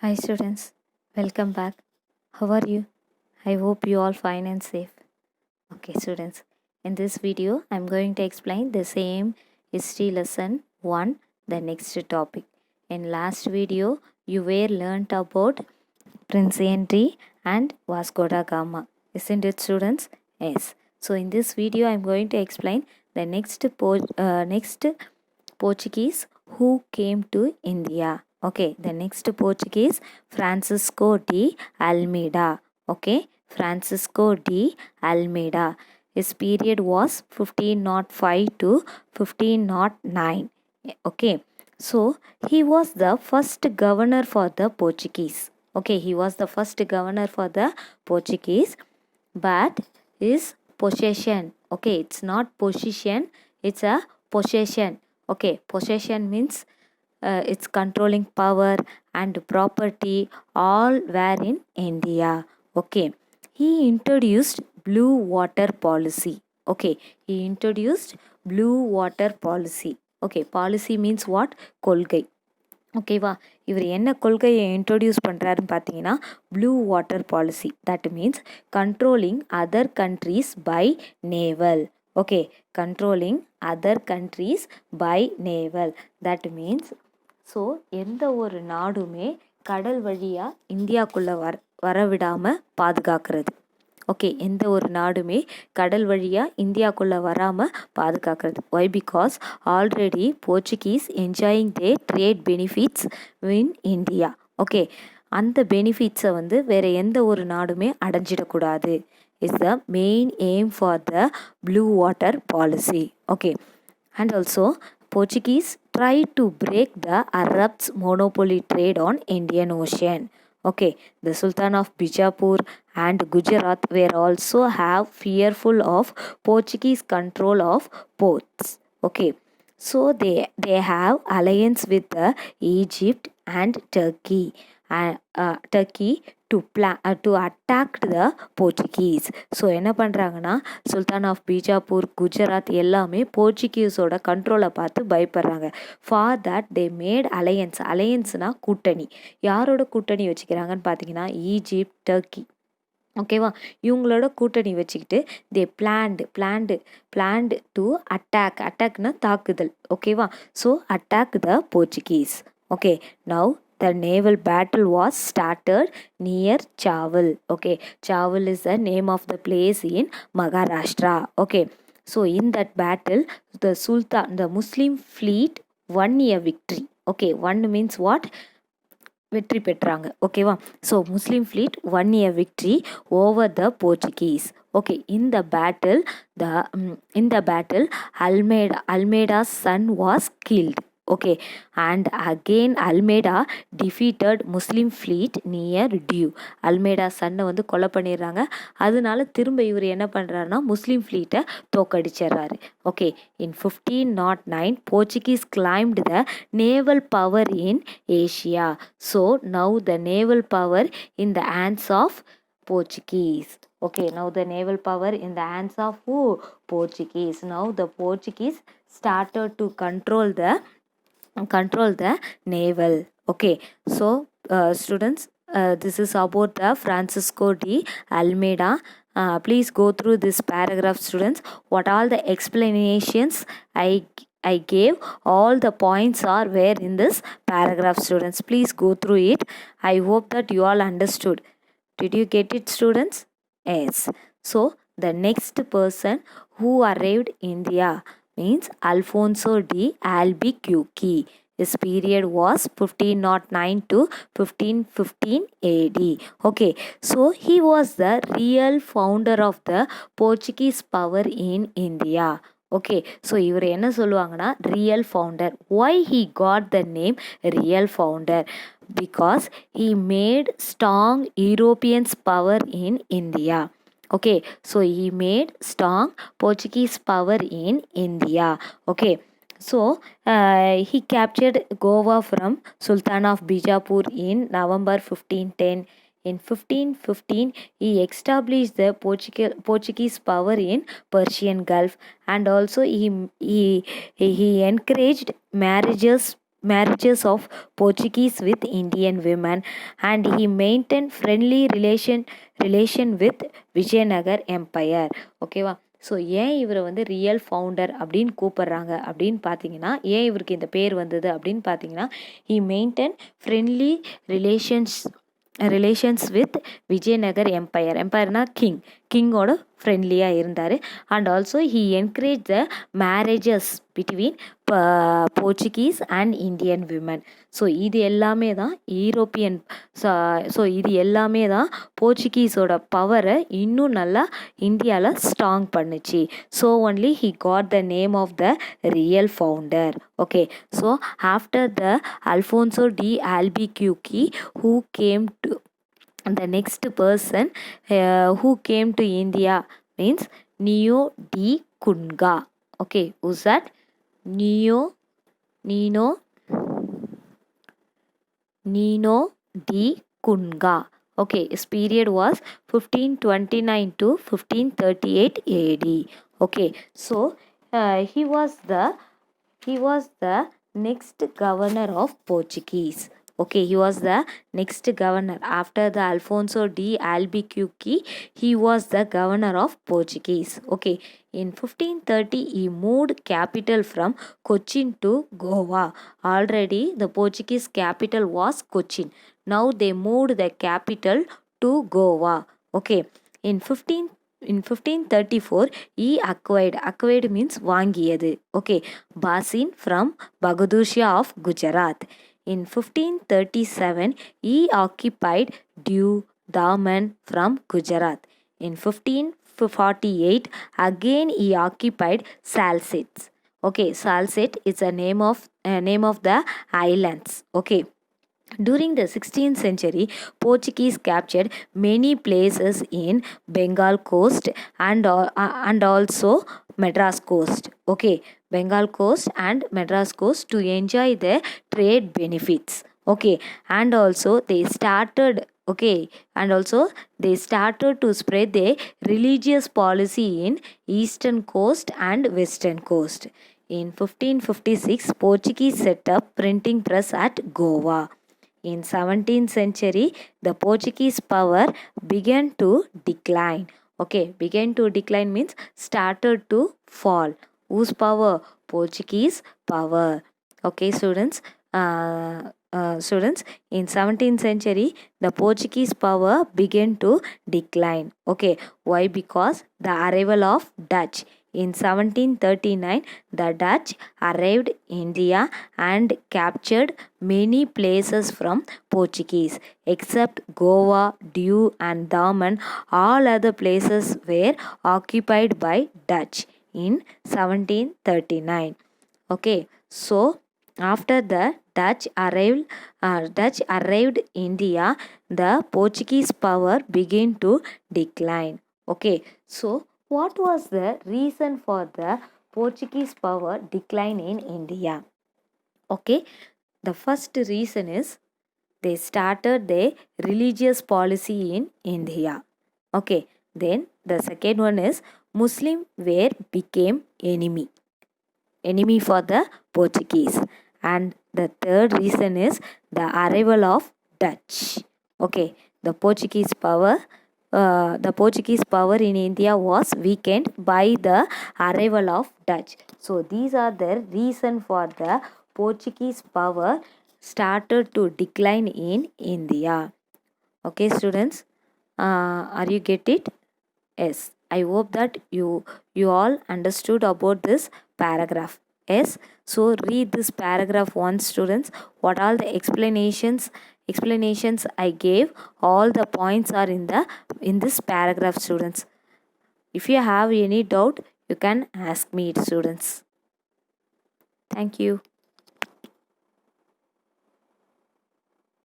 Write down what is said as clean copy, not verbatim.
Hi students, welcome back. How are you? I hope you all fine and safe. Okay students, in this video I'm going to explain the same history lesson 1, the next topic. In last video you were learnt about Prince Henry and Vasco da Gama. Isn't it students? Yes. So in this video I'm going to explain the next Portuguese who came to India. Okay, the next Portuguese Francisco de Almeida. Okay, Francisco de Almeida. His period was 1505 to 1509. Okay, so he was the first governor for the Portuguese. Okay, he was the first governor for the Portuguese, but his possession. Okay, it's not position, it's a possession. Okay, possession means its controlling power and property all were in India. Okay, he introduced blue water policy. Okay, he introduced blue water policy. Okay, policy means what? கொள்கை. ஓகேவா, இவர் என்ன கொள்கையை introduce பண்ணுறாருன்னு பார்த்தீங்கன்னா blue water policy. That means controlling other countries by naval. Okay, controlling other countries by naval. That means so எந்த ஒரு நாடுமே கடல் வழியாக இந்தியாவுக்குள்ளே வரவிடாமல் பாதுகாக்கிறது. ஓகே, எந்த ஒரு நாடுமே கடல் வழியாக இந்தியாவுக்குள்ளே வராமல் பாதுகாக்கிறது. Why? Because already Portuguese enjoying the trade benefits in India. Okay, அந்த பெனிஃபிட்ஸை வேறு எந்த ஒரு நாடுமே அடைஞ்சிடக்கூடாது. Is the main aim for the blue water policy. Okay, and also Portuguese tried to break the Arabs' monopoly trade on Indian Ocean. Okay, the Sultan of Bijapur and Gujarat were also have fearful of Portuguese control of ports. Okay, so they have alliance with Egypt and Turkey to attack the Portuguese. So என்ன பண்ணுறாங்கன்னா சுல்தான் of Bijapur, Gujarat எல்லாமே போர்ச்சுகீஸோட கண்ட்ரோலை பார்த்து பயப்படுறாங்க. For that they made அலையன்ஸ்னால் கூட்டணி. யாரோட கூட்டணி வச்சுக்கிறாங்கன்னு பார்த்தீங்கன்னா Egypt, Turkey. ஓகேவா, இவங்களோட கூட்டணி வச்சுக்கிட்டு தே பிளான்டு டு அட்டாக்னா தாக்குதல். ஓகேவா, so attack the Portuguese. Okay, now the naval battle was started near Chaval. Okay, Chaval is the name of the place in Maharashtra. Okay, so in that battle the Muslim fleet won a victory. Okay, won means what? வெற்றி பெற்றாங்க. ஓகேவா, so Muslim fleet won a victory over the Portuguese. Okay, in the battle Almeida's son was killed. Okay, and again Almeida defeated Muslim fleet near Diu. Almeida சன்னை கொலை பண்ணிடுறாங்க. அதனால திரும்ப இவர் என்ன பண்ணுறாருன்னா முஸ்லீம் ஃப்ளீட்டை தோக்கடிச்சிடுறாரு. Okay, in 1509 Portuguese climbed the naval power in Asia. So now the naval power in the hands of Portuguese. Okay, now the naval power in the hands of who? Portuguese. Now the Portuguese started to control the naval. Okay, so students, this is about the Francisco de Almeida. Please go through this paragraph, students. What all the explanations I gave, all the points are where in this paragraph, students. Please go through it. I hope that you all understood. Did you get it, students? Yes. So the next person who arrived India means Alfonso de Albuquerque. His period was 1509 to 1515 AD. Okay, so he was the real founder of the Portuguese power in India. Okay, so இவர் என்ன சொல்லுவாங்கன்னா real founder. Y he got the name real founder? Because he made strong Europeans power in India. Okay, so he made strong Portuguese power in India. Okay, so he captured Goa from Sultan of Bijapur in November 1510. In 1515, he established the Portuguese power in Persian Gulf, and also he encouraged marriages marriages of Portuguese with Indian women, and he maintained friendly relation with Vijayanagar Empire. ஓகேவா? So ஏன் இவரை வந்து real founder அப்படின்னு கூப்பிட்றாங்க அப்படின்னு பார்த்தீங்கன்னா, ஏன் இவருக்கு இந்த பேர் வந்தது அப்படின்னு பார்த்தீங்கன்னா, he maintained friendly relations with Vijayanagar எம்பையர்னா கிங்கோட ஃப்ரெண்ட்லியாக இருந்தார். And also he encourage the marriages between Portuguese and Indian women. So இது எல்லாமே தான் யூரோப்பியன் ஸோ இது எல்லாமே தான் போர்ச்சுகீஸோட பவரை இன்னும் நல்லா இந்தியாவில் ஸ்ட்ராங் பண்ணுச்சு. So only he got the name of the real founder. Okay, so after the Alfonso de Albuquerque who came to the next person who came to India means Neo di Kunga. Okay, who's that? Nino di Kunga. Okay, his period was 1529 to 1538 AD. Okay, so he was the next governor of Portuguese. Okay, he was the next governor after the Alfonso de Albuquerque. He was the governor of Portuguese. Okay, in 1530 he moved capital from Cochin to Goa. Already the Portuguese capital was Cochin. Now they moved the capital to Goa. Okay, in 1534 he acquired means வாங்கியது. Okay, Basin from Bahadur Shah of Gujarat. In 1537 he occupied Diu, Daman from Gujarat. In 1548 again he occupied Salsette. Okay, Salsette is a name of the islands. Okay, during the 16th century, Portuguese captured many places in Bengal coast and also Madras coast. Okay, Bengal coast and Madras coast to enjoy the trade benefits. Okay, and also they started to spread the religious policy in eastern coast and western coast. In 1556, Portuguese set up printing press at Goa. In 17th century, the Portuguese power began to decline. Okay, began to decline means started to fall. Whose power? Portuguese power. Okay, students. In 17th century, the Portuguese power began to decline. Okay, why? Because the arrival of Dutch. In 1739, the Dutch arrived India and captured many places from Portuguese. Except Goa, Diu and Daman, all other places were occupied by Dutch in 1739. Okay, so after the Dutch arrived India, the Portuguese power began to decline. Okay, so what was the reason for the Portuguese power decline in India? Okay, the first reason is they started their religious policy in India. Okay, then the second one is Muslim became enemy for the Portuguese, and the third reason is the arrival of Dutch. Okay, the Portuguese power in India was weakened by the arrival of Dutch. So these are the reason for the Portuguese power started to decline in India. Okay, students, are you get it? Yes, I hope that you all understood about this paragraph. Yes, so read this paragraph once, students. What all the explanations I gave, all the points are in this paragraph, students. If you have any doubt, you can ask me, students. Thank you.